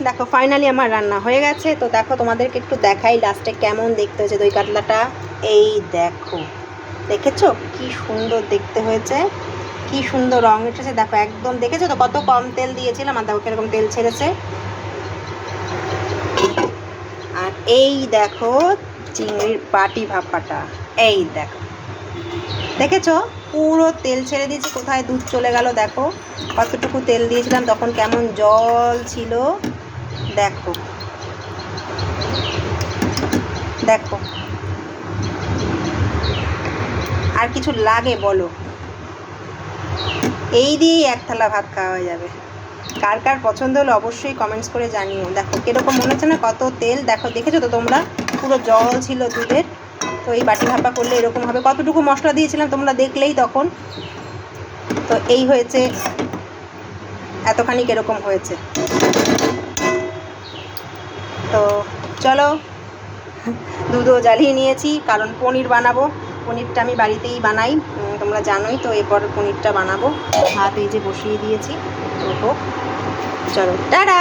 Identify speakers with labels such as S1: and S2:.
S1: দেখো ফাইনালি আমার রান্না হয়ে গেছে। তো দেখো তোমাদেরকে একটু দেখাই লাস্টে কেমন দেখতে হয়েছে দই কাতলাটা। এই দেখো, দেখেছো কি সুন্দর দেখতে হয়েছে, কি সুন্দর রং এসেছে। দেখো একদম দেখেছো তো কত কম তেল দিয়েছিলাম, আর দেখো কিরকম তেল ছেড়েছে। আর এই দেখো চিংড়ির বাটি ভাপাটা, এই দেখো দেখেছো পুরো তেল ছেড়ে দিয়েছি, কোথায় দুধ চলে গেল। দেখো কতটুকু তেল দিয়েছিলাম তখন কেমন জল ছিল। দেখো দেখো, আর কিছু লাগে বলো? এই দিয়েই এক থালা ভাত খাওয়া হয়ে যাবে। কার কার পছন্দ হলো অবশ্যই কমেন্টস করে জানিও। দেখো কীরকম মনে হচ্ছে না, কত তেল। দেখো দেখেছো তো তোমরা, পুরো জল ছিল দুধের। তো এই বাটি ভাপা করলে এরকম হবে। কতটুকু মশলা দিয়েছিলাম তোমরা দেখলেই তখন। তো এই হয়েছে, এতখানি কীরকম হয়েছে। তো চলো, দুধও জ্বালিয়ে নিয়েছি কারণ পনির বানাবো। পনিরটা আমি বাড়িতেই বানাই, তোমরা জানোই তো। এরপর পনিরটা বানাবো। ভাত এই যে বসিয়ে দিয়েছি, তো হোক। চলো টাটা।